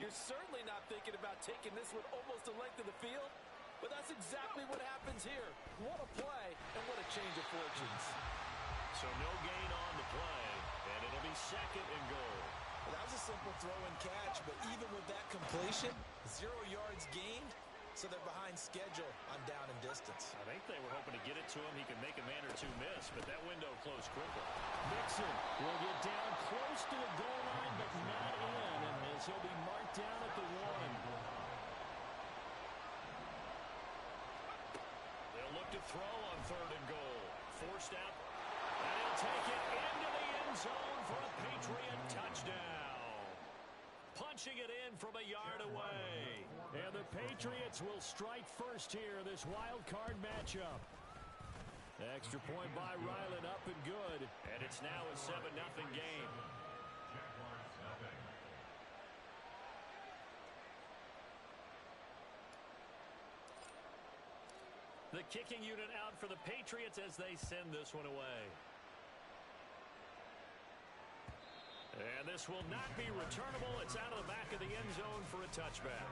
You're certainly not thinking about taking this one almost the length of the field, but that's exactly what happens here. What a play, and what a change of fortunes. So no gain on the play, and it'll be 2nd and goal. Well, that was a simple throw and catch, but even with that completion, 0 yards gained, so they're behind schedule on down and distance. I think they were hoping to get it to him. He could make a man or two miss, but that window closed quickly. Mixon will get down close to the goal line, but not in, and as he'll be marked down at the 1. They'll look to throw on 3rd and goal. Forced out, and he'll take it into the end zone for a Patriot touchdown. Punching it in from a yard away. And the Patriots will strike first here, this wild card matchup. Extra point by Ryland, up and good. And it's now a 7-0 game. The kicking unit out for the Patriots as they send this one away. And this will not be returnable. It's out of the back of the end zone for a touchback.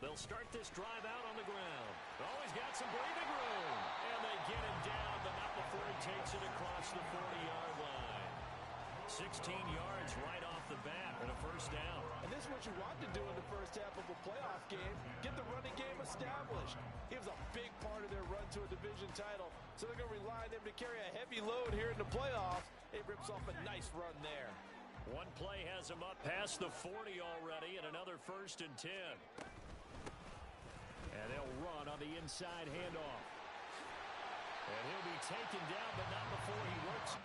They'll start this drive out on the ground. Oh, he's got some breathing room. And they get him down, but not before he takes it across the 40-yard line. 16 yards right off the bat and a first down. And this is what you want to do in the first half of a playoff game. Get the running game established. He was a big part of their run to a division title. So they're going to rely on him to carry a heavy load here in the playoffs. He rips off a nice run there. One play has him up past the 40 already, and another 1st and 10. And they'll run on the inside handoff. And he'll be taken down, but not before he works.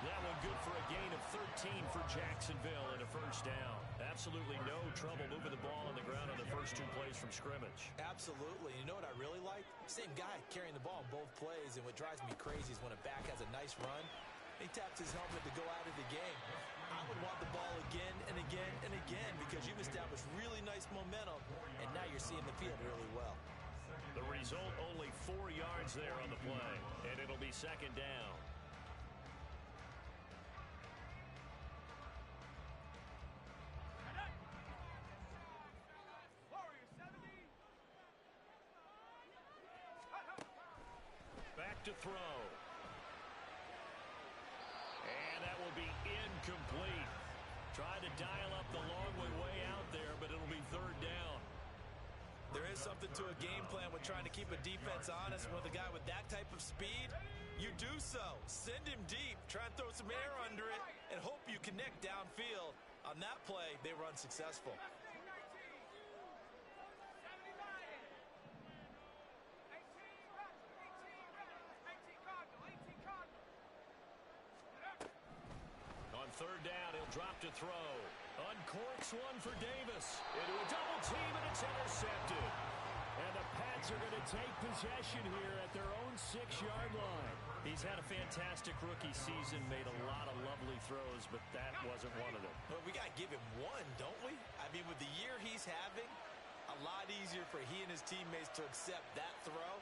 That one good for a gain of 13 for Jacksonville and a first down. Absolutely no trouble moving the ball on the ground on the first 2 plays from scrimmage. Absolutely. You know what I really like? Same guy carrying the ball in both plays, and what drives me crazy is when a back has a nice run, he taps his helmet to go out of the game. I would want the ball again and again and again because you've established really nice momentum, and now you're seeing the field really well. The result, only 4 yards there on the play, and it'll be 2nd down. Back to throw. And that will be incomplete. Tried to dial up the long way out there, but it'll be 3rd down. There is something to a game plan with trying to keep a defense honest. With a guy with that type of speed, you do so. Send him deep. Try and throw some air under it and hope you connect downfield. On that play, they were unsuccessful. On 3rd down, he'll drop to throw. Uncorks one for Davis. Into a double team, and it's intercepted. And the Pats are going to take possession here at their own 6-yard line. He's had a fantastic rookie season, made a lot of lovely throws, but that wasn't one of them. Well, we got to give him one, don't we? I mean, with the year he's having, a lot easier for he and his teammates to accept that throw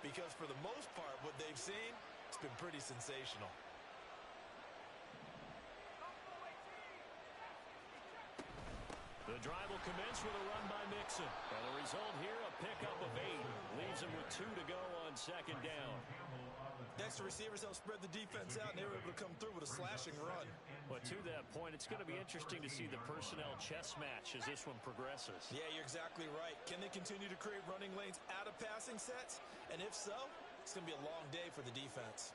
because for the most part, what they've seen, it's been pretty sensational. The drive will commence with a run by Mixon. And the result here, a pickup of 8. Leaves him with 2 to go on 2nd down. Next, the receivers help spread the defense out, and they were able to come through with a slashing run. But to that point, it's going to be interesting to see the personnel chess match as this one progresses. Yeah, you're exactly right. Can they continue to create running lanes out of passing sets? And if so, it's going to be a long day for the defense.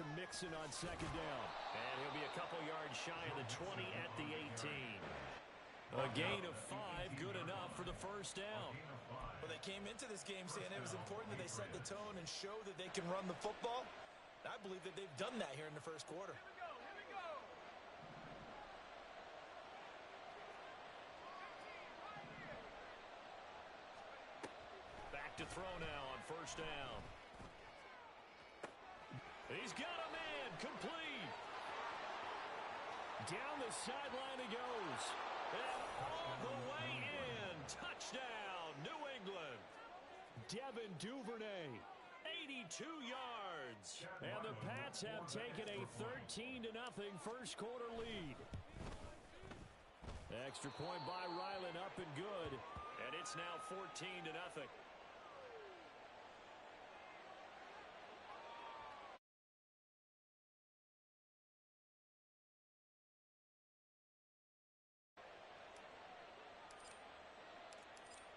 to Mixon on second down. And he'll be a couple yards shy of the 20 at the 18. A gain of 5, good enough for the first down. Well, they came into this game saying it was important that they set the tone and show that they can run the football. I believe that they've done that here in the first quarter. Back to throw now on first down. He's got a man, complete. Down the sideline he goes. And all the way in. Touchdown, New England. Devin Duvernay. 82 yards. And the Pats have taken a 13-0 first quarter lead. Extra point by Ryland, up and good. And it's now 14-0.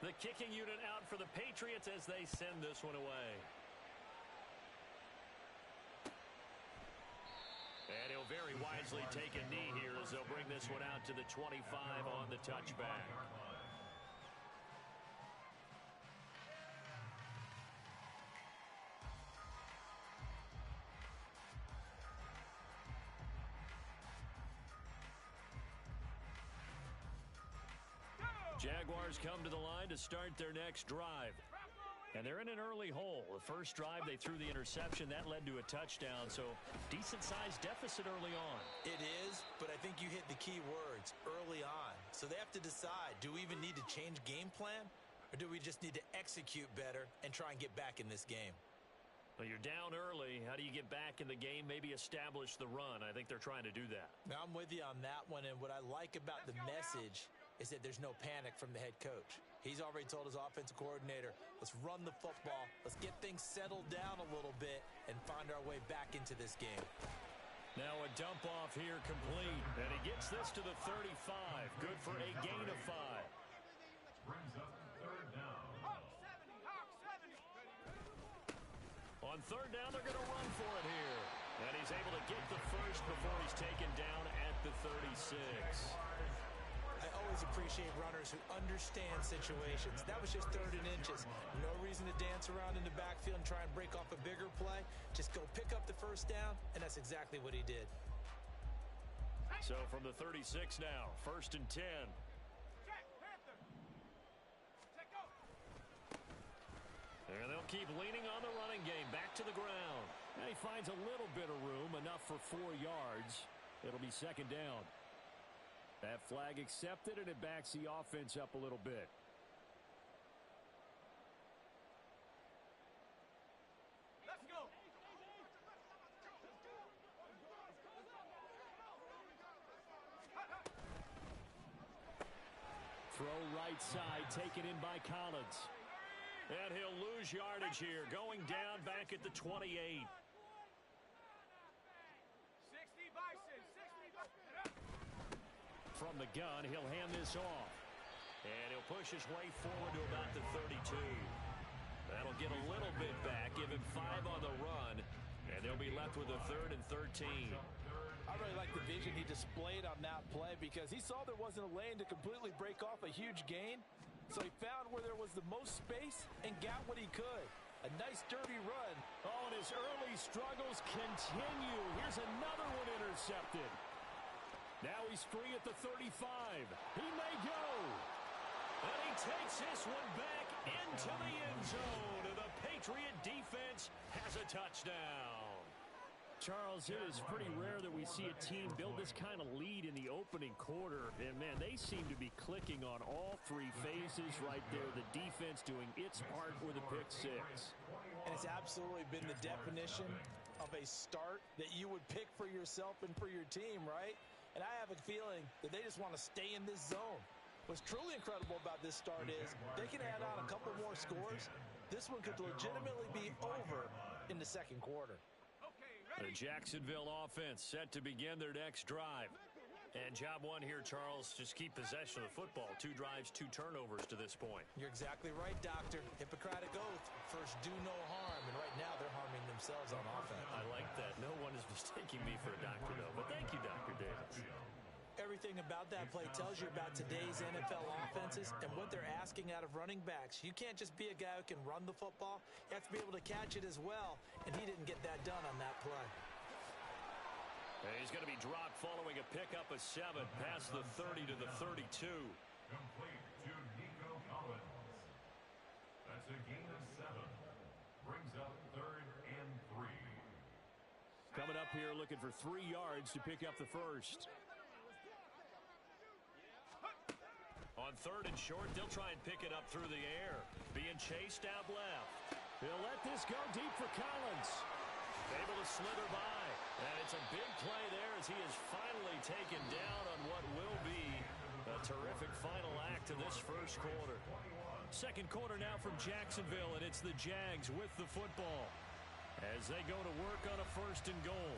The kicking unit out for the Patriots as they send this one away. And he'll very wisely take a knee here as they'll bring this one out to the 25 on the touchback. Jaguars come to the line to start their next drive. And they're in an early hole. The first drive, they threw the interception. That led to a touchdown, so decent-sized deficit early on. It is, but I think you hit the key words, early on. So they have to decide, do we even need to change game plan, or do we just need to execute better and try and get back in this game? Well, you're down early. How do you get back in the game, maybe establish the run? I think they're trying to do that. Now, I'm with you on that one, and what I like about the message is that there's no panic from the head coach. He's already told his offensive coordinator, let's run the football, let's get things settled down a little bit and find our way back into this game. Now a dump off here complete, and he gets this to the 35. Good for a gain of 5. Brings up third down. On third down, they're going to run for it here. And he's able to get the first before he's taken down at the 36. I always appreciate runners who understand situations. That was just 3rd and inches. No reason to dance around in the backfield and try and break off a bigger play. Just go pick up the first down, and that's exactly what he did. So from the 36 now, 1st and 10. And they'll keep leaning on the running game. Back to the ground. And he finds a little bit of room, enough for 4 yards. It'll be 2nd down. That flag accepted, and it backs the offense up a little bit. Let's go. Throw right side, taken in by Collins. And he'll lose yardage here, going down back at the 28. 60 Bison, 60 Bison. From the gun, he'll hand this off. And he'll push his way forward to about the 32. That'll get a little bit back, give him 5 on the run, and they'll be left with a 3rd and 13. I really like the vision he displayed on that play because he saw there wasn't a lane to completely break off a huge gain. So he found where there was the most space and got what he could. A nice, dirty run. Oh, and his early struggles continue. Here's another one intercepted. Now he's free at the 35. He may go. And he takes this one back into the end zone. And the Patriot defense has a touchdown. Charles, it is pretty rare that we see a team build this kind of lead in the opening quarter. And, man, they seem to be clicking on all 3 phases right there. The defense doing its part with a pick 6. And it's absolutely been the definition of a start that you would pick for yourself and for your team, right? And I have a feeling that they just want to stay in this zone. What's truly incredible about this start is they can add on a couple more scores. This one could legitimately be over in the second quarter. The Jacksonville offense set to begin their next drive. And job 1 here, Charles, just keep possession of the football. 2 drives, 2 turnovers to this point. You're exactly right, Doctor. Hippocratic oath. First, do no harm. And right now, they're harming themselves on offense. I like that. No one is mistaking me for a doctor, though. But thank you, Dr. Davis. Everything about that play tells you about today's NFL offenses and what they're asking out of running backs. You can't just be a guy who can run the football. You have to be able to catch it as well, and he didn't get that done on that play. He's going to be dropped following a pickup of 7 past the 30 to the 32. Complete to Nico Collins. That's a gain of 7. Brings up 3rd and 3. Coming up here looking for 3 yards to pick up the first. On 3rd and short, they'll try and pick it up through the air. Being chased out left. He'll let this go deep for Collins. Able to slither by. And it's a big play there as he is finally taken down on what will be a terrific final act of this first quarter. Second quarter now from Jacksonville, and it's the Jags with the football as they go to work on a 1st and goal.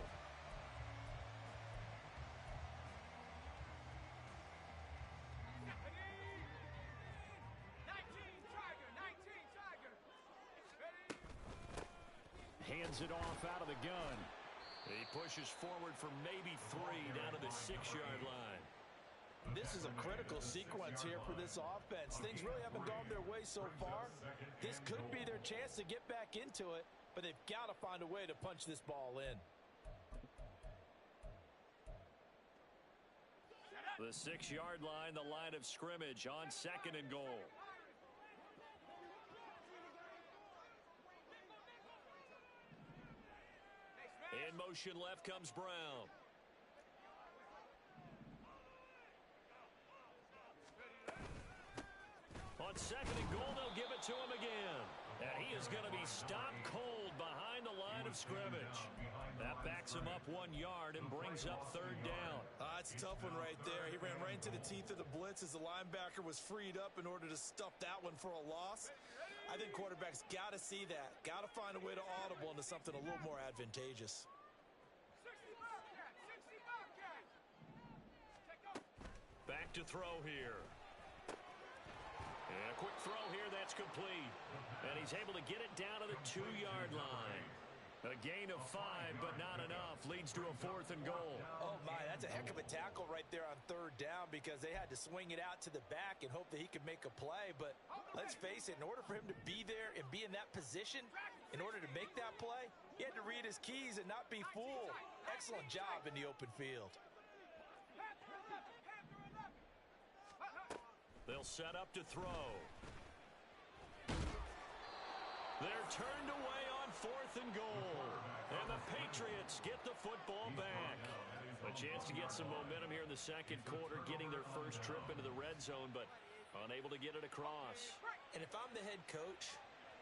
Hands it off out of the gun. He pushes forward for maybe 3 down to the 6-yard line. This is a critical sequence here for this offense. Things really haven't gone their way so far. This could be their chance to get back into it, but they've got to find a way to punch this ball in. The 6-yard line, the line of scrimmage on 2nd and goal. In motion left comes Brown. On 2nd and goal, they'll give it to him again. And he is going to be stopped cold behind the line of scrimmage. That backs him up 1 yard and brings up 3rd down. It's a tough one right there. He ran right into the teeth of the blitz as the linebacker was freed up in order to stuff that one for a loss. I think quarterbacks got to see that. Got to find a way to audible into something a little more advantageous. Back to throw here. And a quick throw here, that's complete. And he's able to get it down to the 2-yard line. A gain of 5, but not enough. Leads to a 4th and goal. Oh, my, that's a heck of a tackle right there on 3rd down because they had to swing it out to the back and hope that he could make a play. But let's face it, in order for him to be there and be in that position, in order to make that play, he had to read his keys and not be fooled. Excellent job in the open field. They'll set up to throw. They're turned away on 4th and goal. And the Patriots get the football back. A chance to get some momentum here in the second quarter, getting their first trip into the red zone, but unable to get it across. And if I'm the head coach,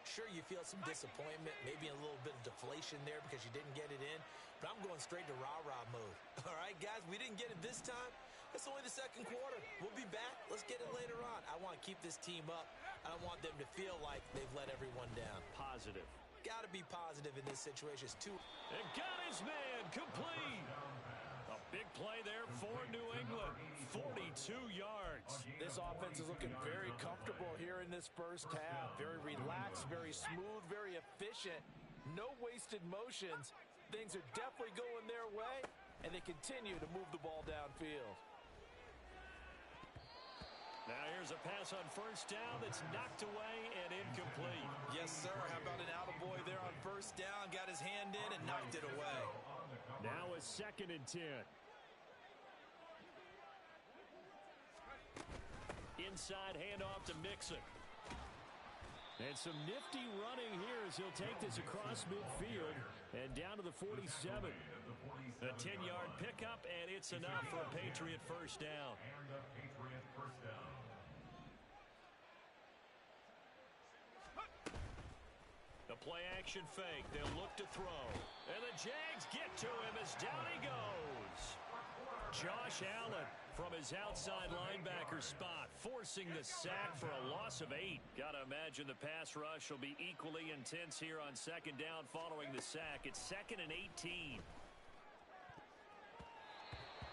sure, you feel some disappointment, maybe a little bit of deflation there because you didn't get it in, but I'm going straight to rah-rah mode. All right, guys, we didn't get it this time. It's only the second quarter. We'll be back. Let's get it later on. I want to keep this team up. I don't want them to feel like they've let everyone down. Positive. Got to be positive in this situation. It's too. And got his man complete. A big play there for New England. 42 yards. This offense is looking very comfortable here in this first half. Very relaxed, very smooth, very efficient. No wasted motions. Things are definitely going their way, and they continue to move the ball downfield. Now here's a pass on 1st down that's knocked away and incomplete. Yes, sir. How about an attaboy there on 1st down? Got his hand in and knocked it away. Now a 2nd and 10. Inside handoff to Mixon. And some nifty running here as he'll take this across midfield and down to the 47. A 10-yard pickup, and it's enough for a Patriot 1st down. The play-action fake. They'll look to throw. And the Jags get to him as down he goes. Josh Allen from his outside linebacker spot, forcing the sack for a loss of 8. Got to imagine the pass rush will be equally intense here on 2nd down following the sack. It's 2nd and 18.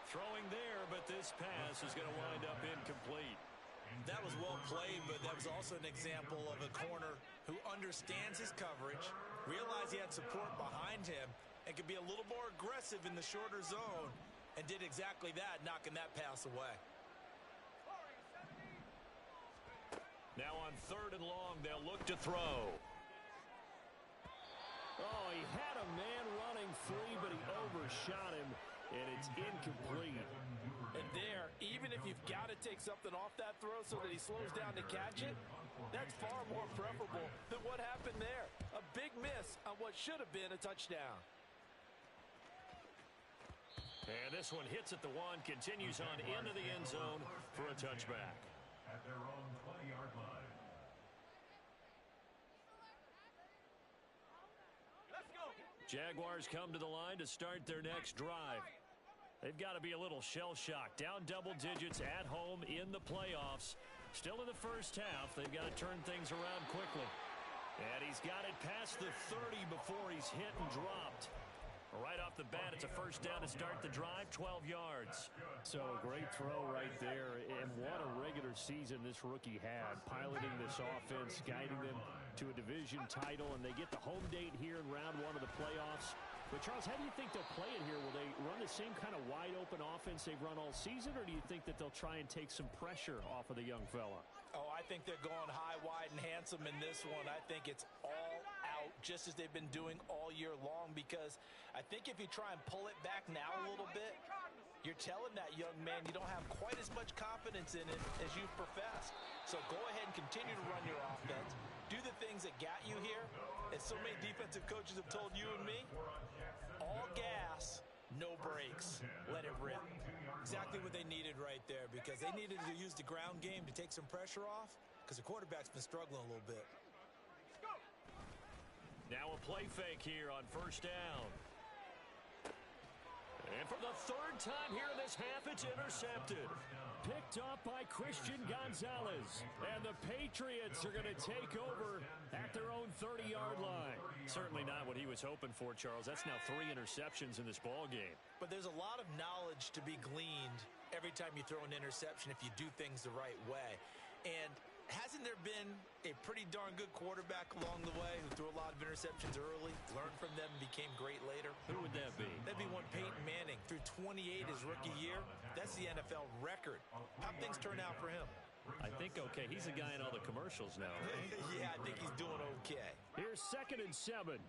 Throwing there, but this pass is going to wind up incomplete. That was well played, but that was also an example of a corner who understands his coverage, realized he had support behind him, and could be a little more aggressive in the shorter zone, and did exactly that, knocking that pass away. Now on 3rd and long, they'll look to throw. Oh, he had a man running free, but he overshot him, and it's incomplete. And there, even if you've got to take something off that throw so that he slows down to catch it, that's far more preferable than what happened there. A big miss on what should have been a touchdown. And this one hits at the 1, continues on into the end zone for a touchback. At their own 20-yard line. Jaguars come to the line to start their next drive. They've got to be a little shell-shocked. Down double digits at home in the playoffs. Still in the first half. They've got to turn things around quickly. And he's got it past the 30 before he's hit and dropped. Right off the bat, it's a first down to start the drive, 12 yards. So a great throw right there, and what a regular season this rookie had, piloting this offense, guiding them to a division title, and they get the home date here in round 1 of the playoffs. But, Charles, how do you think they'll play it here? Will they run the same kind of wide-open offense they've run all season, or do you think that they'll try and take some pressure off of the young fella? Oh, I think they're going high, wide, and handsome in this one. I think it's all out, just as they've been doing all year long, because I think if you try and pull it back now a little bit, you're telling that young man you don't have quite as much confidence in it as you've professed. So go ahead and continue to run your offense. Do the things that got you here. As so many defensive coaches have told you and me, all gas, no brakes. Let it rip. Exactly what they needed right there, because they needed to use the ground game to take some pressure off, because the quarterback's been struggling a little bit. Now a play fake here on first down. And for the 3rd time here in this half, it's intercepted. Picked up by Christian Gonzalez. And the Patriots are going to take over at their own 30-yard line. Certainly not what he was hoping for, Charles. That's now 3 interceptions in this ball game. But there's a lot of knowledge to be gleaned every time you throw an interception if you do things the right way. And hasn't there been a pretty darn good quarterback along the way who threw a lot of interceptions early, learned from them, and became great later? Who would that be? That'd be one Peyton Manning. Threw 28 his rookie year. That's the NFL record. How'd things turn out for him? I think okay. He's the guy in all the commercials now, right? Yeah, I think he's doing okay. Here's 2nd and 7.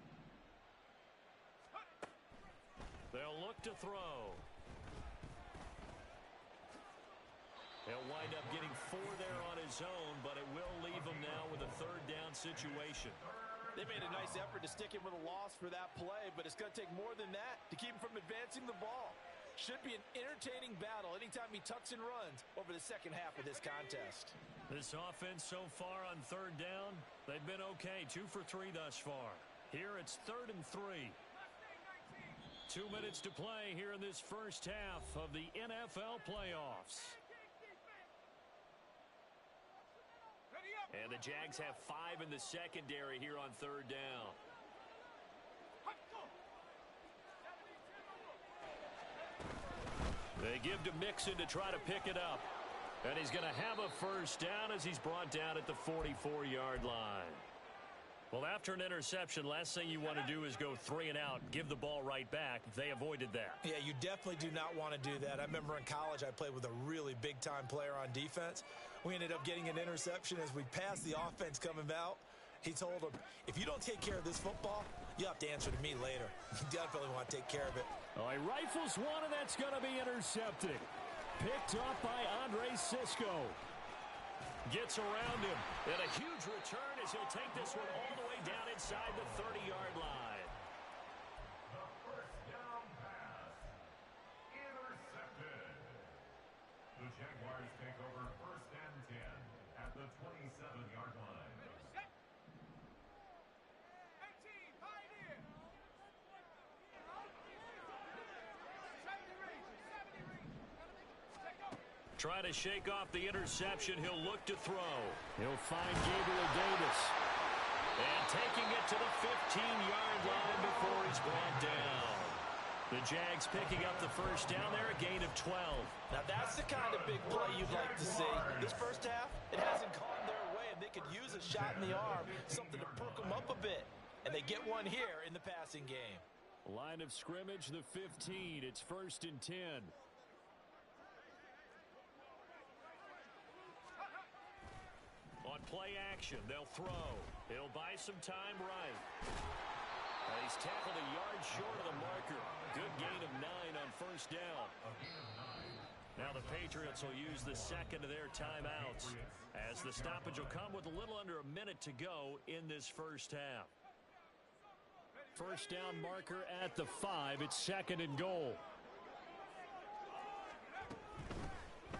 They'll look to throw. He'll wind up getting 4 there on his own, but it will leave him now with a 3rd down situation. They made a nice effort to stick him with a loss for that play, but it's going to take more than that to keep him from advancing the ball. Should be an entertaining battle anytime he tucks and runs over the second half of this contest. This offense so far on 3rd down, they've been okay. 2 for 3 thus far. Here it's 3rd and 3. 2 minutes to play here in this first half of the NFL playoffs. And the Jags have 5 in the secondary here on 3rd down. They give to Mixon to try to pick it up. And he's going to have a first down as he's brought down at the 44-yard line. Well, after an interception, last thing you want to do is go 3 and out, give the ball right back. They avoided that. Yeah, you definitely do not want to do that. I remember in college I played with a really big-time player on defense. We ended up getting an interception as we passed the offense coming out. He told him, if you don't take care of this football, you have to answer to me later. You definitely want to take care of it. Oh, he rifles one, and that's going to be intercepted. Picked up by Andre Cisco. Gets around him. And a huge return as he'll take this one all the way down inside the 30-yard line. The first down pass. Intercepted. The Jaguars take over 1st and 10 at the 27-yard line. Trying to shake off the interception. He'll look to throw. He'll find Gabriel Davis. And taking it to the 15-yard line before he's brought down. The Jags picking up the first down there, a gain of 12. Now that's the kind of big play you'd like to see. This first half, it hasn't gone their way, and they could use a shot in the arm, something to perk them up a bit. And they get one here in the passing game. Line of scrimmage, the 15. It's 1st and 10. On play action, they'll throw. He'll buy some time right. He's tackled a yard short of the marker. Good gain of 9 on 1st down. Now the Patriots will use the second of their timeouts, as the stoppage will come with a little under a minute to go in this first half. 1st down marker at the 5. It's 2nd and goal.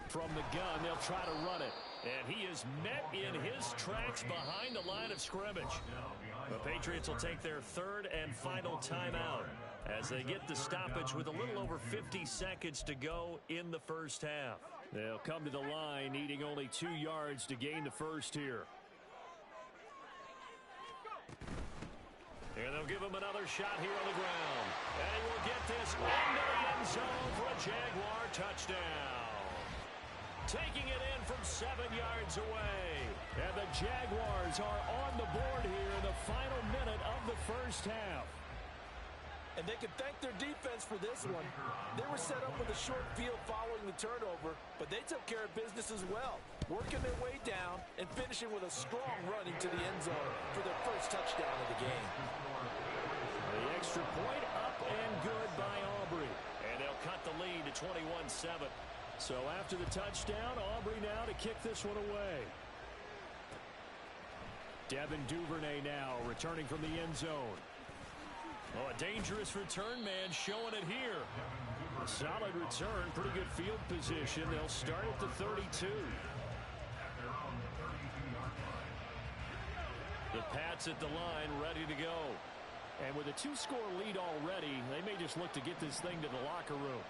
From the gun, they'll try to run it. And he is met in his tracks behind the line of scrimmage. The Patriots will take their 3rd and final timeout as they get the stoppage with a little over 50 seconds to go in the first half. They'll come to the line needing only 2 yards to gain the first here. And they'll give him another shot here on the ground. And he will get this into the end zone for a Jaguar touchdown. Taking it in from 7 yards away. And the Jaguars are on the board here in the final minute of the first half. And they can thank their defense for this one. They were set up with a short field following the turnover, but they took care of business as well, working their way down and finishing with a strong run into the end zone for their first touchdown of the game. The extra point up and good by Aubrey. And they'll cut the lead to 21-7. So after the touchdown, Aubrey now to kick this one away. Devin Duvernay now returning from the end zone. Oh, a dangerous return man showing it here. A solid return, pretty good field position. They'll start at the 32. The Pats at the line ready to go. And with a 2-score lead already, they may just look to get this thing to the locker room.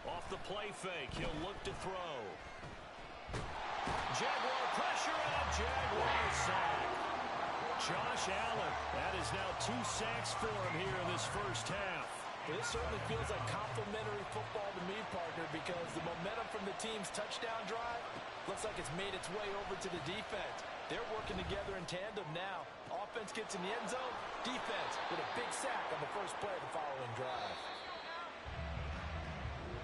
Off the play fake, he'll look to throw. Jaguar pressure and a Jaguar sack. Josh Allen, that is now 2 sacks for him here in this first half. This certainly feels like complimentary football to me, partner, because the momentum from the team's touchdown drive looks like it's made its way over to the defense. They're working together in tandem now. Offense gets in the end zone, defense with a big sack on the first play of the following drive.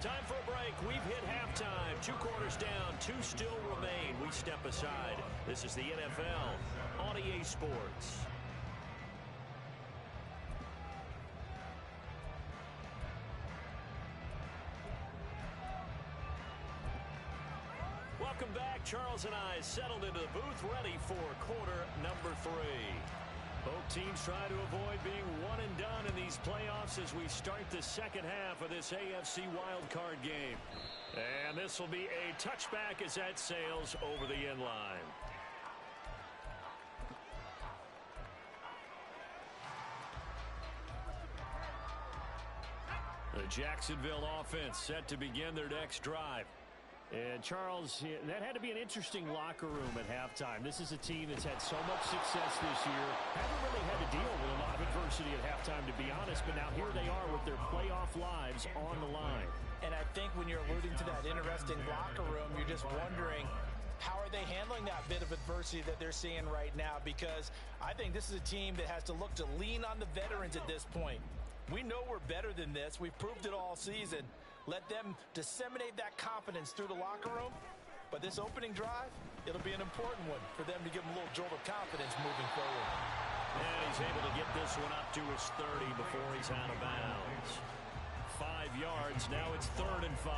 Time for a break. We've hit halftime. 2 quarters down. 2 still remain. We step aside. This is the NFL on EA Sports. Welcome back. Charles and I settled into the booth, ready for quarter number 3. Both teams try to avoid being one and done in these playoffs as we start the second half of this AFC wildcard game. And this will be a touchback as that sails over the end line. The Jacksonville offense set to begin their next drive. And, Charles, that had to be an interesting locker room at halftime. This is a team that's had so much success this year. Haven't really had to deal with a lot of adversity at halftime, to be honest. But now here they are with their playoff lives on the line. And I think when you're alluding to that interesting locker room, you're just wondering, how are they handling that bit of adversity that they're seeing right now? Because I think this is a team that has to look to lean on the veterans at this point. We know we're better than this. We've proved it all season. Let them disseminate that confidence through the locker room. But this opening drive, it'll be an important one for them to give them a little jolt of confidence moving forward. And he's able to get this one up to his 30 before he's out of bounds. 5 yards, now it's 3rd and 5.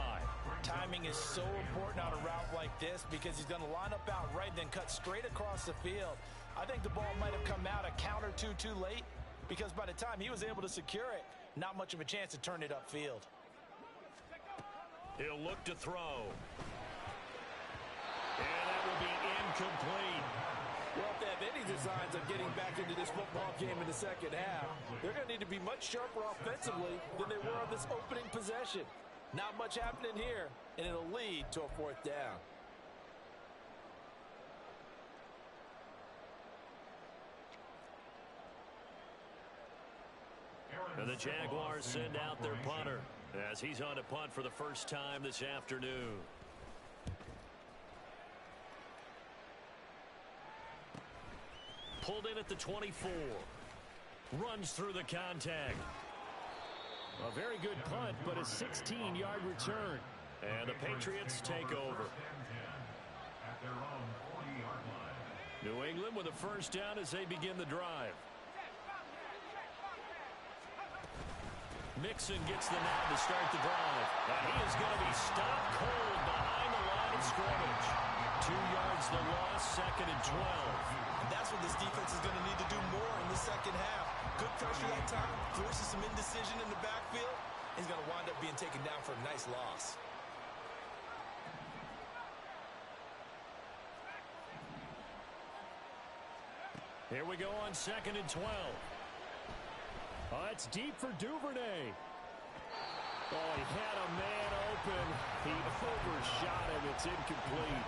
Timing is so important on a route like this because he's going to line up out right, then cut straight across the field. I think the ball might have come out a count or two too late because by the time he was able to secure it, not much of a chance to turn it upfield. He'll look to throw. And that will be incomplete. Well, if they have any designs of getting back into this football game in the second half, they're going to need to be much sharper offensively than they were on this opening possession. Not much happening here, and it'll lead to a 4th down. And the Jaguars send out their punter as he's on to punt for the first time this afternoon. Pulled in at the 24. runs through the contact. A very good punt, but a 16-yard return. And the Patriots take over. At their own 40-yard line. New England with a first down as they begin the drive. Mixon gets the nod to start the drive. And he is going to be stopped cold behind the line of scrimmage. 2 yards the loss, 2nd and 12. And that's what this defense is going to need to do more in the second half. Good pressure that time, forces some indecision in the backfield. He's going to wind up being taken down for a nice loss. Here we go on 2nd and 12. It's deep for Duvernay. Oh, he had a man open. He overshot him. It's incomplete.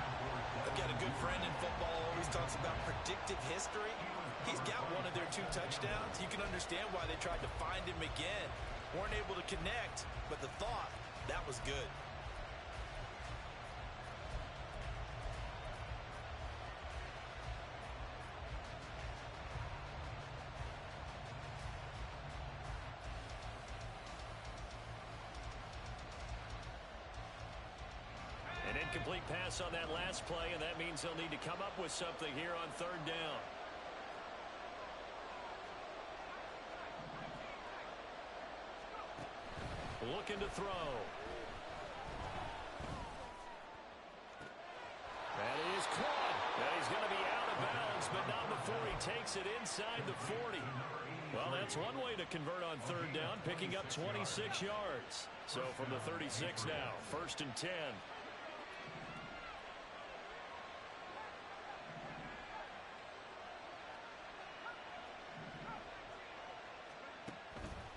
I've got a good friend in football, always talks about predictive history. He's got one of their 2 touchdowns. You can understand why they tried to find him again. Weren't able to connect, but the thought, that was good. An incomplete pass on that last play, and that means they'll need to come up with something here on 3rd down. Looking to throw. That is caught. And he's going to be out of bounds, but not before he takes it inside the 40. Well, that's one way to convert on 3rd down, picking up 26 yards. So from the 36 now, 1st and 10.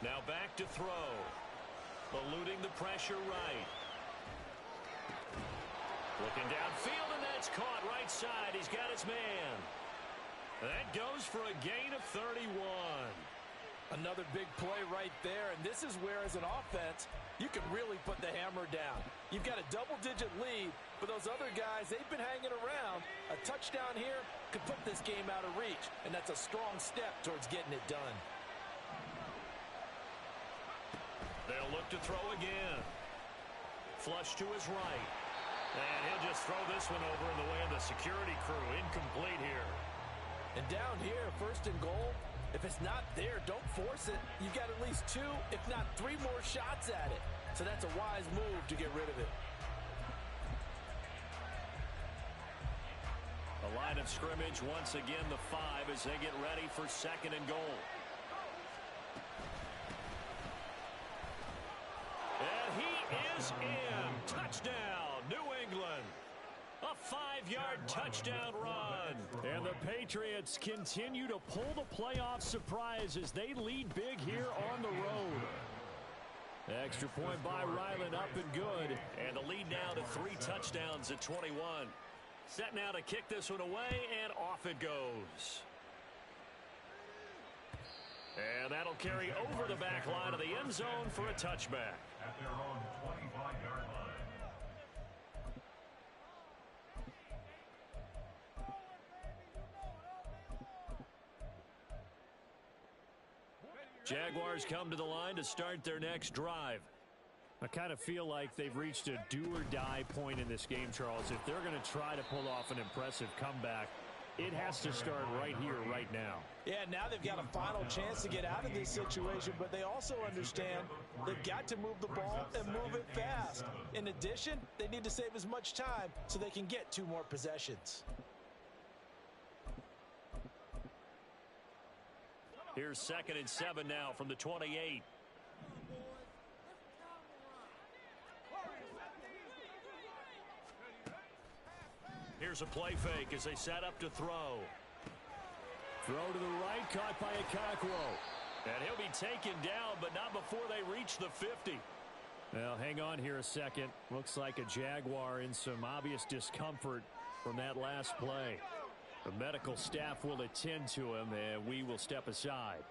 Now back to throw. Eluding the pressure right. Looking downfield, and that's caught right side. He's got his man. That goes for a gain of 31. Another big play right there, and this is where, as an offense, you can really put the hammer down. You've got a double-digit lead, but those other guys, they've been hanging around. A touchdown here could put this game out of reach, and that's a strong step towards getting it done. They'll look to throw again. Flush to his right. And he'll just throw this one over in the way of the security crew. Incomplete here. And down here, 1st and goal, if it's not there, don't force it. You've got at least 2, if not 3 more shots at it. So that's a wise move to get rid of it. The line of scrimmage, once again, the 5 as they get ready for 2nd and goal. And he is in. Touchdown, New England. A 5-yard touchdown run. And the Patriots continue to pull the playoff surprise as they lead big here on the road. Extra point by Ryland, up and good. And the lead now to 3 touchdowns at 21. Set now to kick this one away, and off it goes. And that'll carry over the back line of the end zone for a touchback. At their own 25-yard line. Jaguars come to the line to start their next drive. I kind of feel like they've reached a do-or-die point in this game, Charles. If they're going to try to pull off an impressive comeback, it has to start right here, right now. Yeah, now they've got a final chance to get out of this situation, but they also understand they've got to move the ball and move it fast. In addition, they need to save as much time so they can get 2 more possessions. Here's 2nd and 7 now from the 28. Here's a play fake as they set up to throw. Throw to the right, caught by Okakwo. And he'll be taken down, but not before they reach the 50. Well, hang on here a second. Looks like a Jaguar in some obvious discomfort from that last play. The medical staff will attend to him, and we will step aside.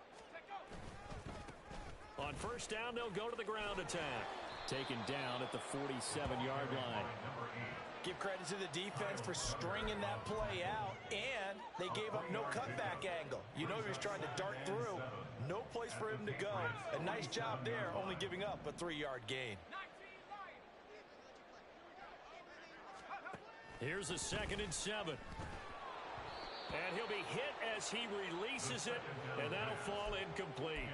On 1st down, they'll go to the ground attack. Taken down at the 47-yard line. Give credit to the defense for stringing that play out, and they gave up no cutback angle. You know he was trying to dart through. No place for him to go. A nice job there, only giving up a 3-yard gain. Here's a 2nd and 7. And he'll be hit as he releases it, and that'll fall incomplete.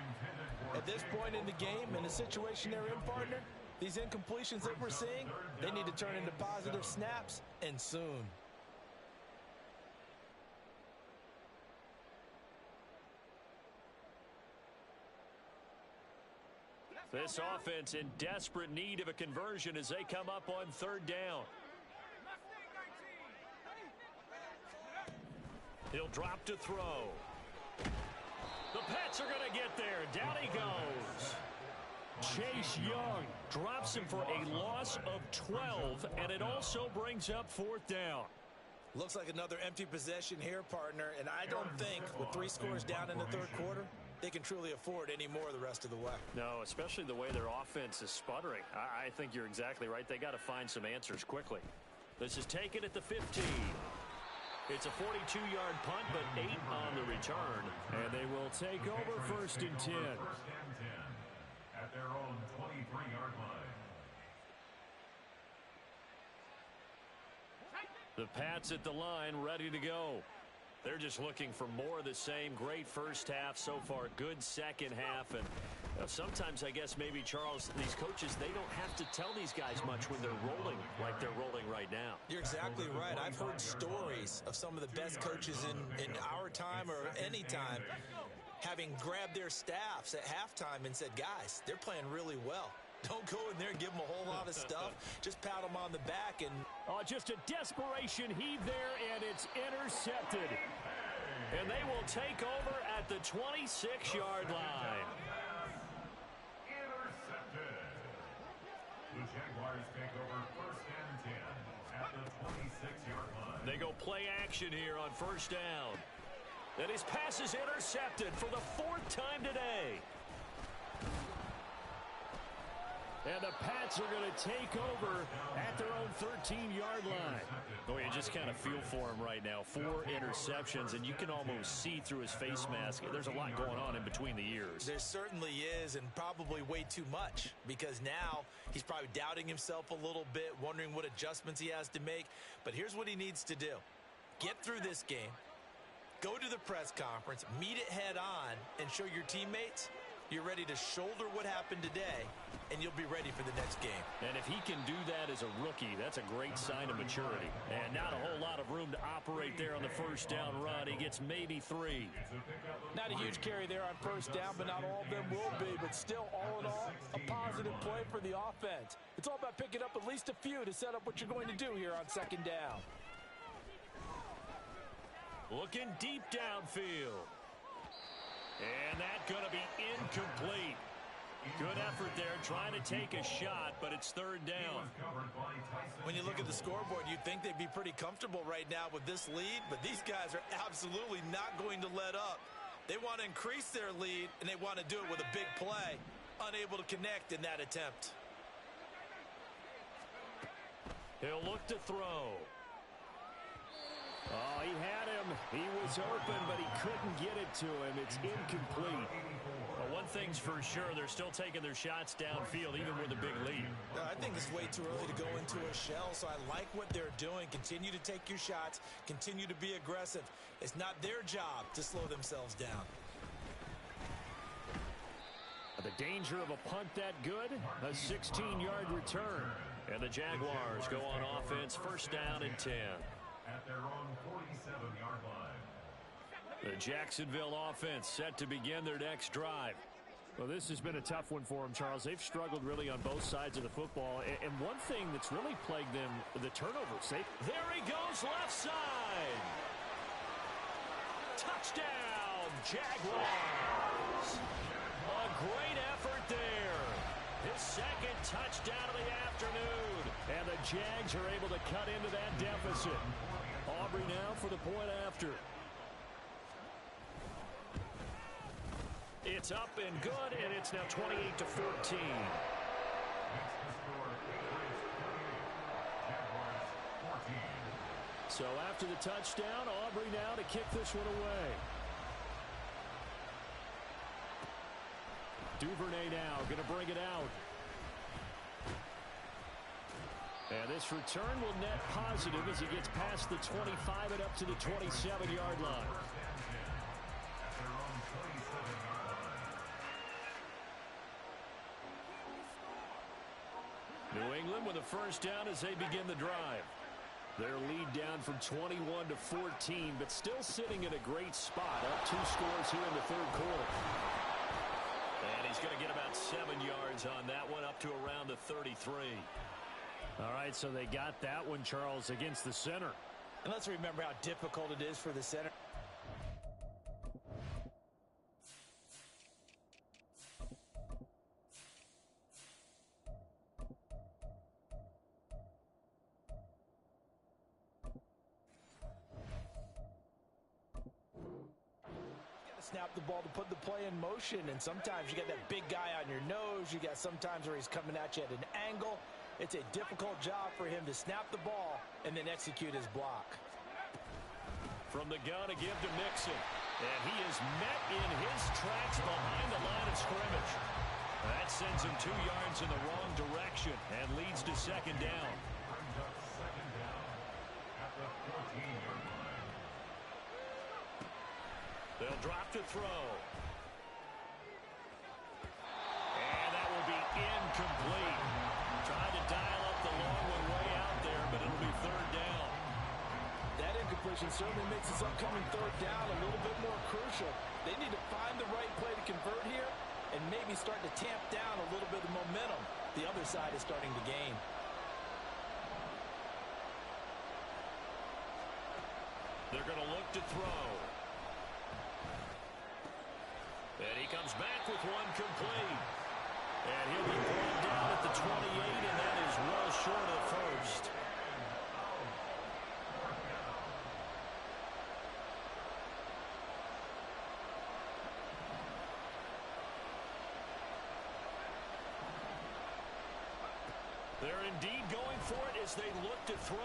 At this point in the game, in the situation they're in, partner, these incompletions that we're seeing, they need to turn into positive snaps, and soon. This offense in desperate need of a conversion as they come up on 3rd down. He'll drop to throw. The Pats are going to get there. Down he goes. Chase Young drops him for a loss of 12, and it also brings up 4th down. Looks like another empty possession here, partner, and I don't think with 3 scores down in the 3rd quarter, they can truly afford any more the rest of the way. No, especially the way their offense is sputtering. I think you're exactly right. They got to find some answers quickly. This is taken at the 15. It's a 42-yard punt, but 8 on the return. And they will take over 1st and 10. 1st and 10 at their own 23-yard line. The Pats at the line, ready to go. They're just looking for more of the same. Great first half so far. Good second half. And sometimes, I guess, maybe, Charles, these coaches, they don't have to tell these guys much when they're rolling like they're rolling right now. You're exactly right. I've heard stories of some of the best coaches in our time or any time having grabbed their staffs at halftime and said, guys, they're playing really well. Don't go in there and give them a whole lot of stuff. Just pat them on the back. And just a desperation heave there, and it's intercepted. And they will take over at the 26-yard line. Intercepted. The Jaguars take over 1st and 10 at the 26-yard line. They go play action here on 1st down. And his pass is intercepted for the 4th time today. And the Pats are going to take over at their own 13-yard line. Oh, you just kind of feel for him right now. 4 interceptions, and you can almost see through his face mask. There's a lot going on in between the ears. There certainly is, and probably way too much, because now he's probably doubting himself a little bit, wondering what adjustments he has to make. But here's what he needs to do. Get through this game, go to the press conference, meet it head on, and show your teammates you're ready to shoulder what happened today, and you'll be ready for the next game. And if he can do that as a rookie, that's a great sign of maturity. And not a whole lot of room to operate there on the 1st down run. He gets maybe 3. Not a huge carry there on 1st down, but not all of them will be. But still, all in all, a positive play for the offense. It's all about picking up at least a few to set up what you're going to do here on 2nd down. Looking deep downfield. And that's going to be incomplete. Good effort there, trying to take a shot, but it's 3rd down. When you look at the scoreboard, you'd think they'd be pretty comfortable right now with this lead, but these guys are absolutely not going to let up. They want to increase their lead, and they want to do it with a big play. Unable to connect in that attempt. He'll look to throw. Oh, he had him. He was open, but he couldn't get it to him. It's incomplete. Well, one thing's for sure, they're still taking their shots downfield, even with a big lead. I think it's way too early to go into a shell, so I like what they're doing. Continue to take your shots. Continue to be aggressive. It's not their job to slow themselves down. The danger of a punt that good, a 16-yard return. And the Jaguars go on offense, 1st down and 10. At their own 47-yard line. The Jacksonville offense set to begin their next drive. Well, this has been a tough one for them, Charles. They've struggled really on both sides of the football. And one thing that's really plagued them, the turnovers. There he goes, left side. Touchdown, Jaguars. A great effort there. His 2nd touchdown of the afternoon. And the Jags are able to cut into that deficit. Aubrey now for the point after. It's up and good, and it's now 28-14. So after the touchdown, Aubrey now to kick this one away. Duvernay now going to bring it out. And this return will net positive as he gets past the 25 and up to the 27-yard line. New England with a first down as they begin the drive. Their lead down from 21 to 14, but still sitting in a great spot. Up 2 scores here in the third quarter. And he's going to get about 7 yards on that one, up to around the 33. All right, so they got that one, Charles, against the center. And let's remember how difficult it is for the center. Snap the ball to put the play in motion, and sometimes you got that big guy on your nose. You got sometimes where he's coming at you at an angle. It's a difficult job for him to snap the ball and then execute his block. From the gun, a give to Mixon, and he is met in his tracks behind the line of scrimmage. That sends him 2 yards in the wrong direction and leads to second down. Second down at the 14-yard line. They'll drop to throw. And that will be incomplete. Tried to dial up the long one way out there, but it'll be third down. That incompletion certainly makes this upcoming third down a little bit more crucial. They need to find the right play to convert here and maybe start to tamp down a little bit of momentum. The other side is starting to gain. They're going to look to throw. And he comes back with one complete. And he'll be brought down at the 28, and that is well short of the first. They're indeed going for it as they look to throw.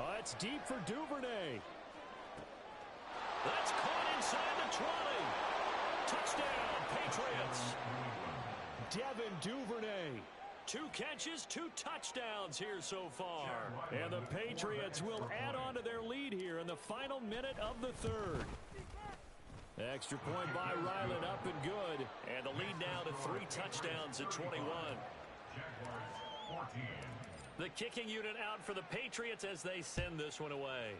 Oh, it's deep for Duvernay. That's caught inside the 20. Touchdown, Patriots. Devin Duvernay. 2 catches, 2 touchdowns here so far. And the Patriots will add on to their lead here in the final minute of the third. Extra point by Ryland, up and good. And the lead now to 3 touchdowns at 21. Jaguars 14. The kicking unit out for the Patriots as they send this one away.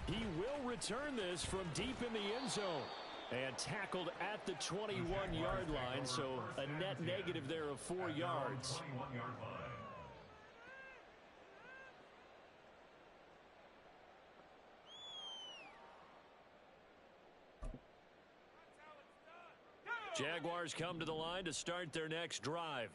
He will return this from deep in the end zone. And tackled at the 21-yard line, so a net negative there of 4 yards. 21-yard line. Jaguars come to the line to start their next drive.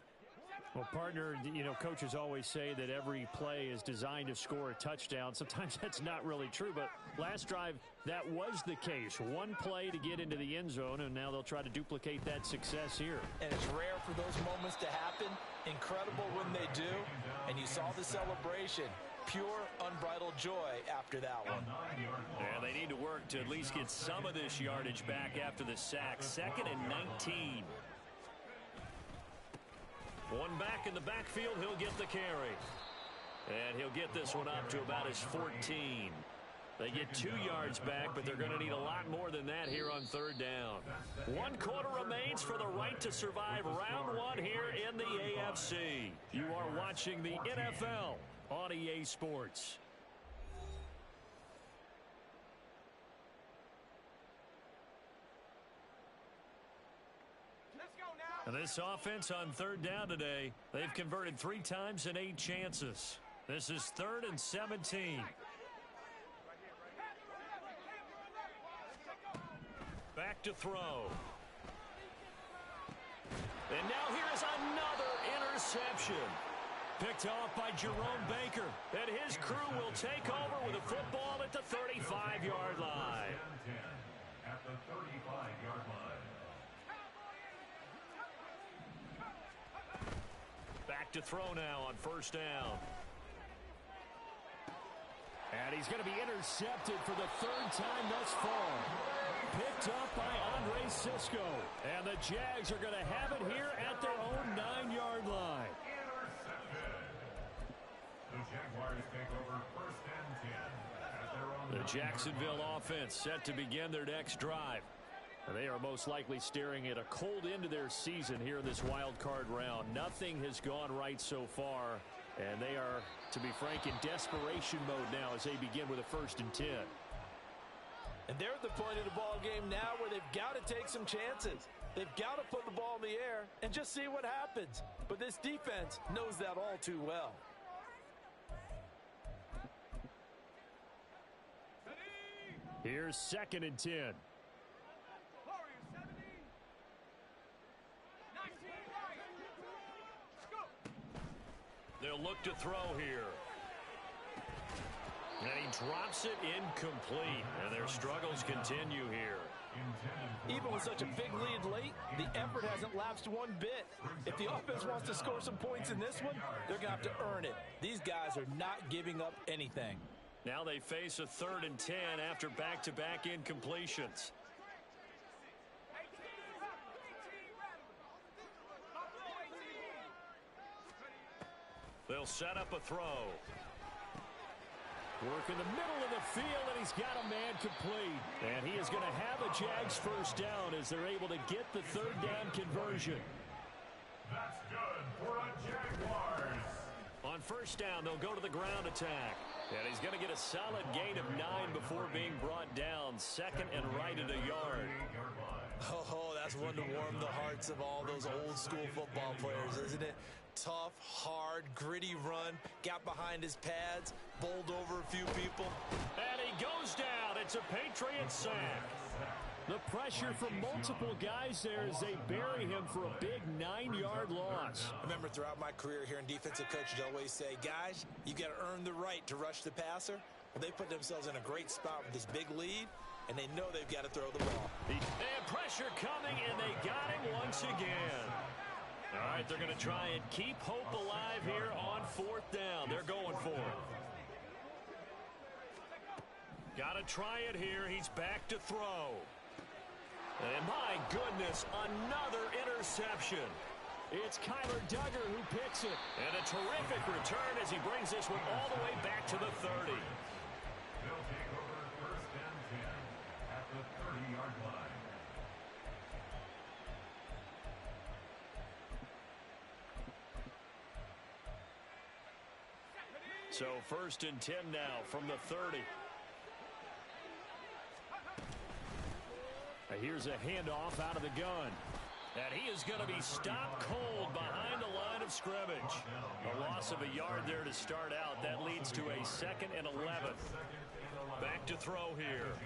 Well, partner, you know, coaches always say that every play is designed to score a touchdown. Sometimes that's not really true, but last drive, that was the case. One play to get into the end zone, and now they'll try to duplicate that success here. And it's rare for those moments to happen. Incredible when they do. And you saw the celebration. Pure, unbridled joy after that one. And they need to work to at least get some of this yardage back after the sack. 2nd and 19. One back in the backfield, he'll get the carry. And he'll get this one up to about his 14. They get 2 yards back, but they're going to need a lot more than that here on third down. 1 quarter remains for the right to survive round 1 here in the AFC. You are watching the NFL on EA Sports. And this offense on third down today, they've converted 3 times and 8 chances. This is 3rd and 17. Back to throw. And now here is another interception. Picked off by Jerome Baker. And his crew will take over with a football at the 35-yard line. At the 35-yard line. Back to throw now on first down. And he's going to be intercepted for the 3rd time thus far. picked up by Andre Cisco. And the Jags are going to have it here at their own 9-yard line. The Jaguars take over first and 10 at their own. The Jacksonville offense set to begin their next drive. And they are most likely staring at a cold end to their season here in this wild card round. Nothing has gone right so far. And they are, to be frank, in desperation mode now as they begin with a first and 10. And they're at the point of the ball game now where they've got to take some chances. They've got to put the ball in the air and just see what happens. But this defense knows that all too well. Here's second and 10. They'll look to throw here. And he drops it incomplete. And their struggles continue here. Even with such a big lead late, the effort hasn't lapsed one bit. If the offense wants to score some points in this one, they're going to have to earn it. These guys are not giving up anything. Now they face a 3rd and 10 after back-to-back incompletions. They'll set up a throw. Work in the middle of the field, and he's got a man complete. And he is going to have a Jags first down as they're able to get the 3rd down conversion. That's good for a Jaguars. On first down, they'll go to the ground attack. And he's going to get a solid gain of 9 before being brought down. 2nd and right at a yard. Oh, that's one to warm the hearts of all those old school football players, isn't it? Tough, hard, gritty run, got behind his pads, bowled over a few people. And he goes down. It's a Patriot sack. The pressure from multiple guys there as they bury him for a big 9-yard loss. I remember throughout my career here in defensive coaches always say, guys, you got to earn the right to rush the passer. Well, they put themselves in a great spot with this big lead, and they know they've got to throw the ball. They had pressure coming, and they got him once again. All right, they're going to try and keep hope alive here on 4th down. They're going for it. Got to try it here. He's back to throw. And my goodness, another interception. It's Kyler Duggar who picks it. And a terrific return as he brings this one all the way back to the 30. They'll take over first and 10 at the 30-yard line. So first and 10 now from the 30. Here's a handoff out of the gun. And he is going to be stopped cold behind the line of scrimmage. A loss of a yard there to start out. That leads to a 2nd and 11. Back to throw here.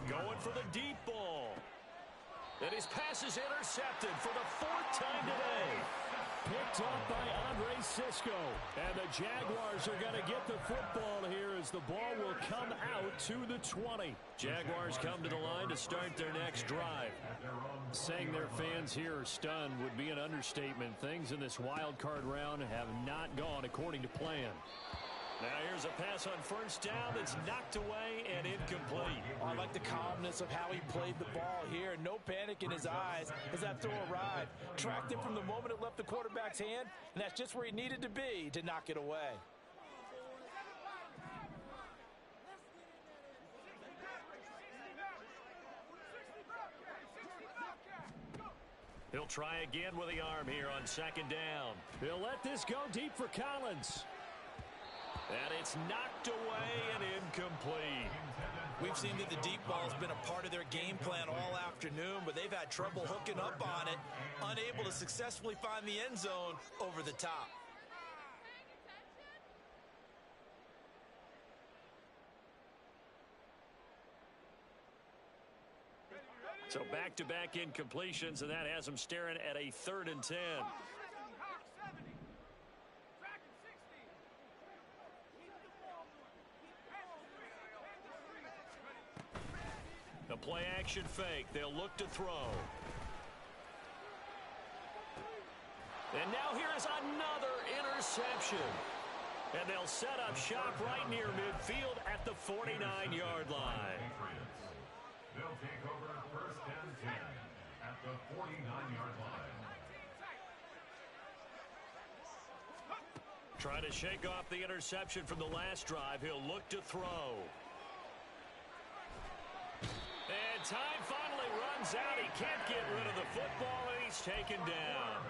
Going for the deep ball. And his pass is intercepted for the 4th time today. Picked up by Andre Cisco. And the Jaguars are going to get the football here as the ball will come out to the 20. Jaguars come to the line to start their next drive. Saying their fans here are stunned would be an understatement. Things in this wild card round have not gone according to plan. Now here's a pass on first down that's knocked away and incomplete. Oh, I like the calmness of how he played the ball here. No panic in his eyes as that throw arrived. Tracked him from the moment it left the quarterback's hand, and that's just where he needed to be to knock it away. He'll try again with the arm here on 2nd down. He'll let this go deep for Collins. And it's knocked away and incomplete. We've seen that the deep ball has been a part of their game plan all afternoon, but they've had trouble hooking up on it, unable to successfully find the end zone over the top. So back-to-back incompletions, and that has them staring at a 3rd and 10. A play-action fake. They'll look to throw. And now here is another interception. And they'll set up shop right near midfield at the 49-yard line. They'll take over first and 10 at the 49-yard line. Trying to shake off the interception from the last drive. He'll look to throw. And time finally runs out. He can't get rid of the football, and he's taken down.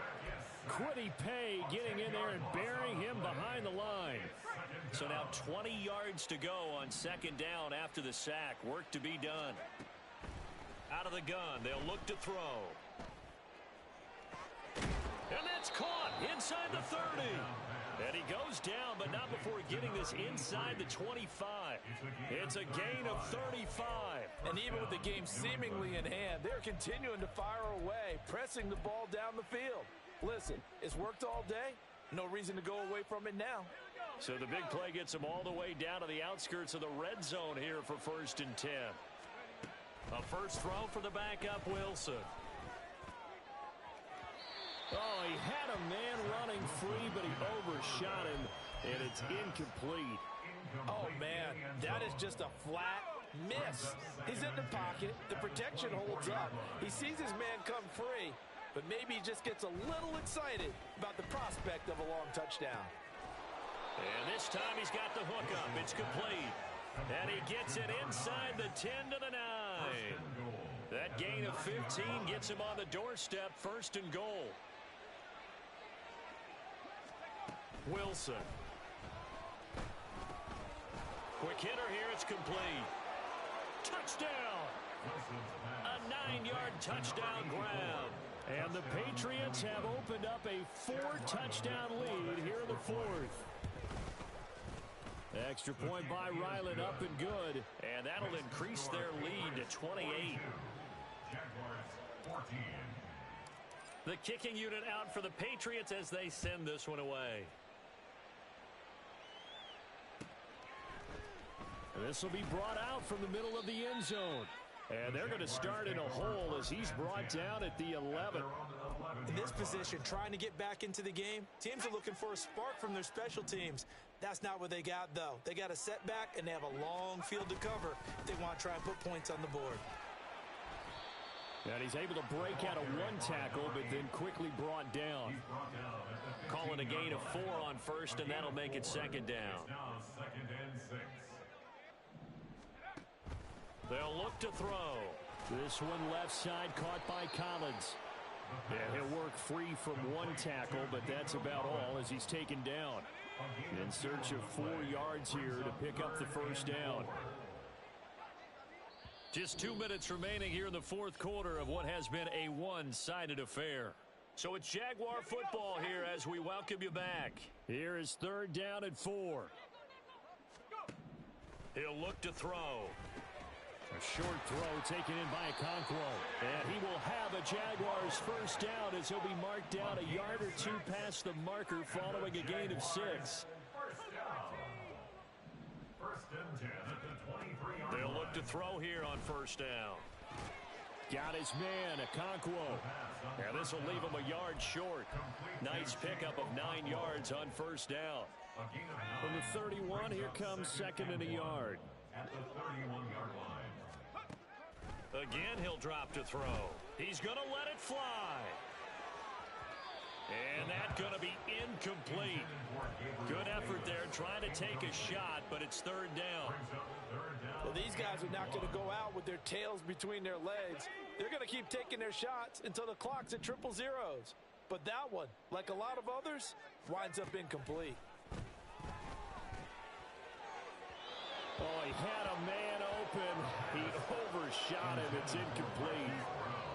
Kwity Paye getting in there and burying him behind the line. So now 20 yards to go on second down after the sack. Work to be done. Out of the gun, they'll look to throw. And that's caught inside the 30. And he goes down, but not before getting this inside the 25. It's a gain of 35. And even with the game seemingly in hand, they're continuing to fire away, pressing the ball down the field. Listen, it's worked all day. No reason to go away from it now. So the big play gets him all the way down to the outskirts of the red zone here for first and 10. A first throw for the backup, Wilson. Oh, he had a man running free, but he overshot him, and it's incomplete. Oh, man, that is just a flat miss. He's in the pocket. The protection holds up. He sees his man come free, but maybe he just gets a little excited about the prospect of a long touchdown. And this time he's got the hook up. It's complete. And he gets it inside the 10 to the 9. That gain of 15 gets him on the doorstep, first and goal. Wilson. Quick hitter here, it's complete. Touchdown! A 9-yard touchdown grab. And the Patriots have opened up a 4-touchdown lead here in the fourth. Extra point by Ryland, up and good. And that'll increase their lead to 28. Jaguars 14. The kicking unit out for the Patriots as they send this one away. This will be brought out from the middle of the end zone. And they're going to start in a hole as he's brought down at the 11. In this position, trying to get back into the game, teams are looking for a spark from their special teams. That's not what they got, though. They got a setback, and they have a long field to cover if they want to try and put points on the board. And he's able to break out of one tackle, but then quickly brought down. Calling a gain of 4 on first, and that'll make it second down. Now second and 6. They'll look to throw. This one left side caught by Collins. Yeah, he'll work free from one tackle, but that's about all as he's taken down. In search of 4 yards here to pick up the first down. Just 2 minutes remaining here in the fourth quarter of what has been a one-sided affair. So it's Jaguar football here as we welcome you back. Here is third down and 4. He'll look to throw. A short throw taken in by Okonkwo. And he will have a Jaguars first down as he'll be marked down a yard or 2 past the marker following a gain of 6. First down. First and 10 at the 23-yard line. They'll look to throw here on first down. Got his man, Okonkwo. And this will leave him a yard short. Nice pickup of 9 yards on first down. From the 31, here comes second and a yard. At the 31-yard line. Again, he'll drop to throw. He's going to let it fly. And that's going to be incomplete. Good effort there trying to take a shot, but it's third down. Well, these guys are not going to go out with their tails between their legs. They're going to keep taking their shots until the clock's at triple zeros. But that one, like a lot of others, winds up incomplete. Oh, he had a man open. He overshot him. It's incomplete.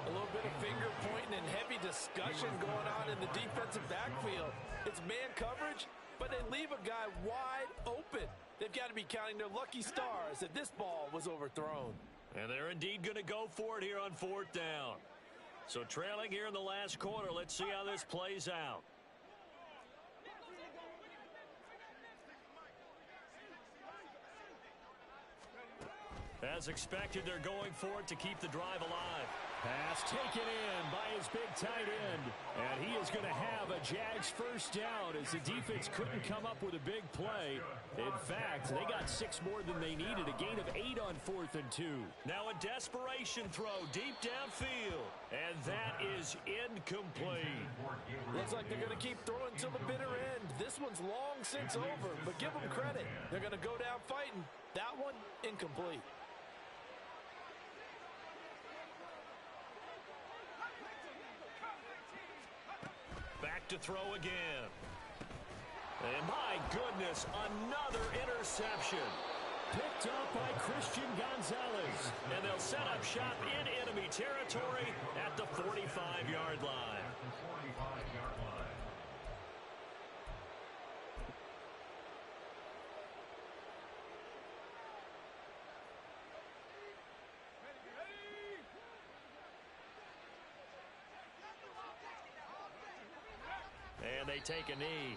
A little bit of finger pointing and heavy discussion going on in the defensive backfield. It's man coverage, but they leave a guy wide open. They've got to be counting their lucky stars that this ball was overthrown. And they're indeed going to go for it here on fourth down. So trailing here in the last quarter, let's see how this plays out. As expected, they're going for it to keep the drive alive. Pass taken in by his big tight end. And he is going to have a Jags first down as the defense couldn't come up with a big play. In fact, they got 6 more than they needed, a gain of 8 on 4th and 2. Now a desperation throw deep downfield. And that is incomplete. Looks like they're going to keep throwing till the bitter end. This one's long since over, but give them credit. They're going to go down fighting. That one, incomplete. Back to throw again. And my goodness, another interception. Picked up by Christian Gonzalez. And they'll set up shop in enemy territory at the 45-yard line. And they take a knee.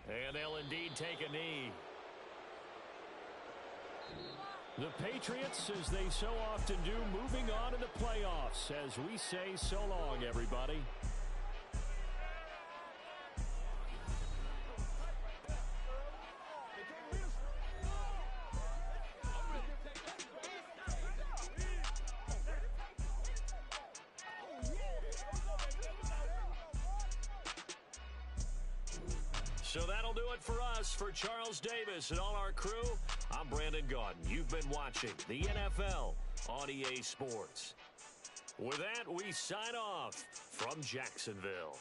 And they'll indeed take a knee. The Patriots, as they so often do, moving on to the playoffs as we say so long, everybody. So that'll do it for us. For Charles Davis and all our crew, I'm Brandon Gaudin. You've been watching the NFL on EA Sports. With that, we sign off from Jacksonville.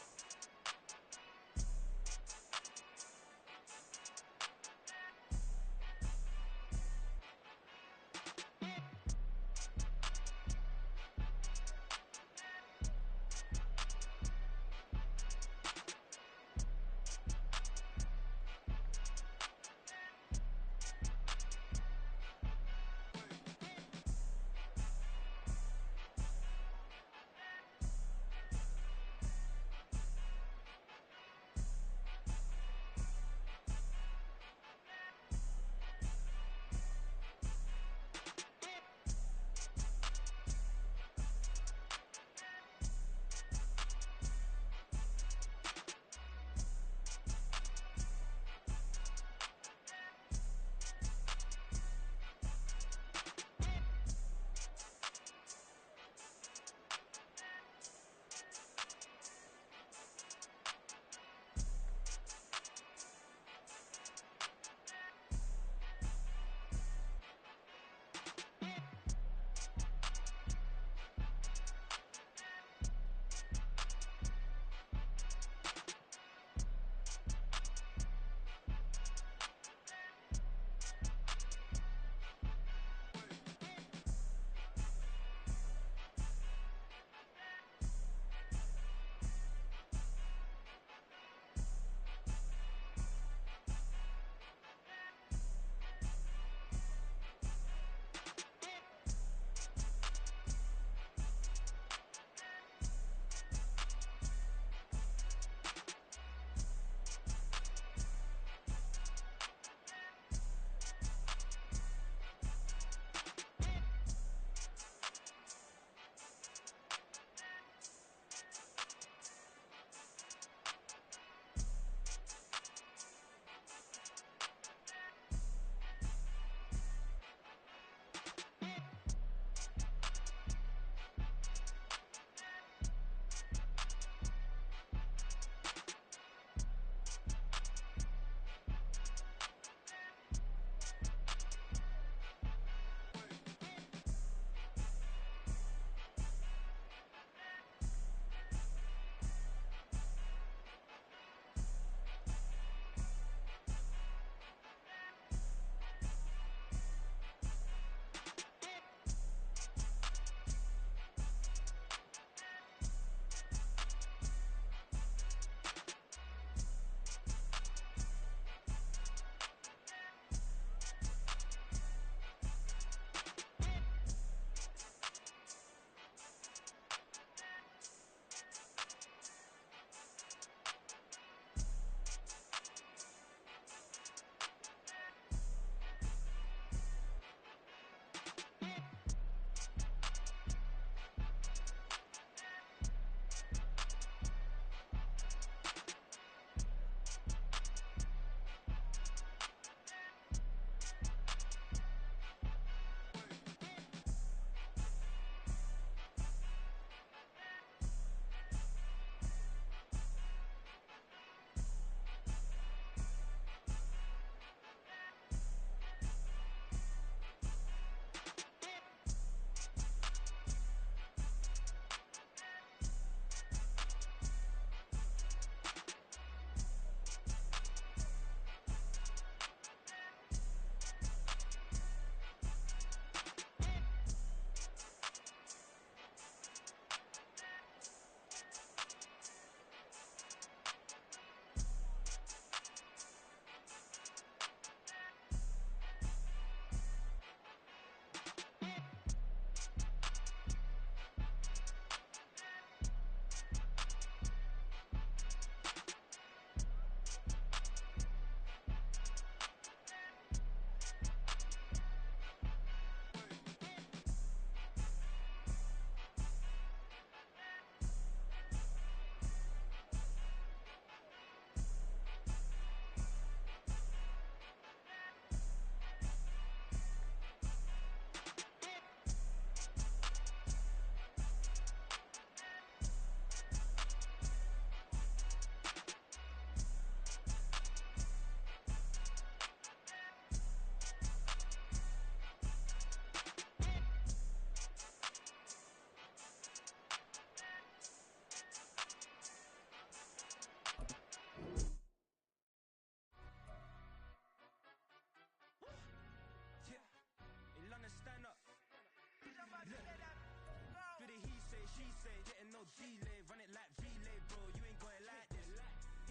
say, getting no delay, run it like relay, bro. You ain't got it like this.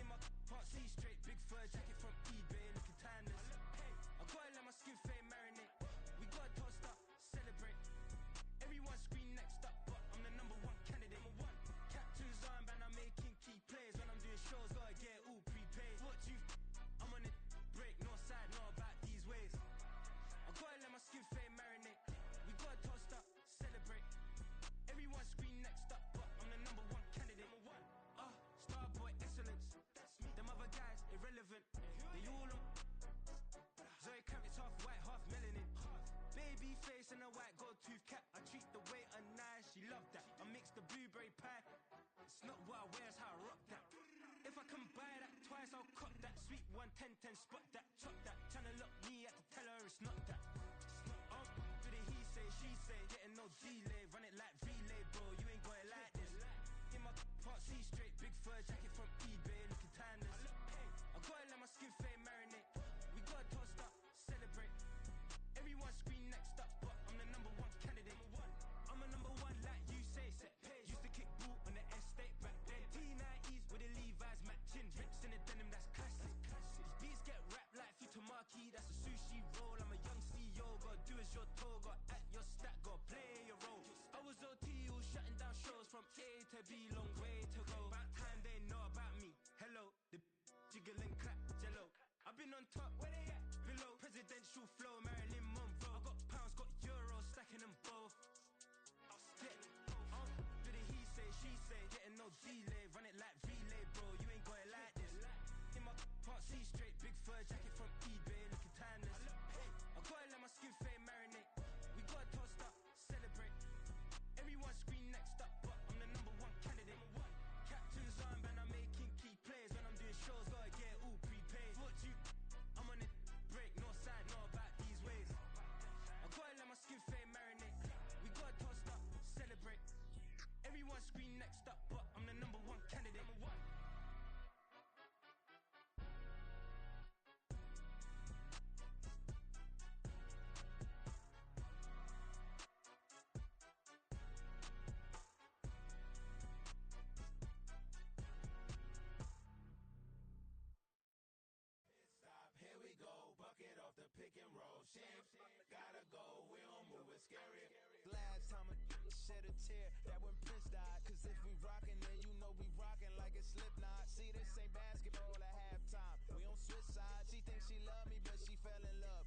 In my part C straight, big fur jacket from eBay, looking timeless. I gotta let my skin fade marinate. We gotta toast up, celebrate. Everyone scream next up, but I'm the number one candidate. Captain's armband, I'm making key plays. When I'm doing shows, gotta get all prepaid. What you I'm on it, break, no side, know about these ways. I gotta let my skin fade marinate. We gotta toast up, celebrate. Everyone scream next up, but I'm the number one candidate. Starboy excellence. Them other guys irrelevant. They all on Zoe Kravitz, half white, half melanin. Baby face and a white gold tooth cap. I treat the waiter nice, she love that. I mix the blueberry pie. It's not what I wear, it's how I rock that. If I can buy that twice, I'll cut that. Sweet 110, spot that, chop that. Tryna lock me, I can tell her it's not that. Do the he say, she say, getting no delay. Run it like relay, bro, you ain't got it like this. In my part C straight, big fur jacket from eBay, looking timeless. I gotta let my skin fade marinate. We gotta toast up, celebrate. Everyone scream next up, but I'm the number one candidate. I'm a number one like you say, set pace. Used to kick boot on the estate back then. T90s with the Levi's matching. Rips in the denim, that's classic. These beats get wrapped like Futamaki, that's a sushi roll. I'm a young CEO, gotta do as you're told. Gotta act your stat, gotta play your role. I was OT, all shutting down shows from A to B, long way to go. About time they know about me. Hello, the jiggle and clap, jello. I've been on top, where they at? Below, presidential flow, Marilyn Monroe. I got pounds, got euros, stacking them both. Do the he say, she say, getting no delay, run it like relay, bro. You ain't got it like this. In my part C straight, big fur jacket from eBay, looking timeless. I gotta let my skin fade marinate. We gotta toast up, celebrate. Everyone scream next up, but I'm the number one candidate. Captain's armband, I'm making key plays. When I'm doing shows, gotta get all prepaid. What you I'm on it, break, no side, know about these ways. I gotta let my skin fade marinate. We gotta toast up, celebrate. Everyone scream next up, but I'm the number one candidate. Here we go, bucket off the pick and roll. Shit, gotta go, we don't move it scary. Last time a shed a tear, that when Prince died. Cause if we rockin', then you know we rockin' like a Slipknot. See, this ain't basketball at halftime. We on switch sides. She thinks she love me, but she fell in love.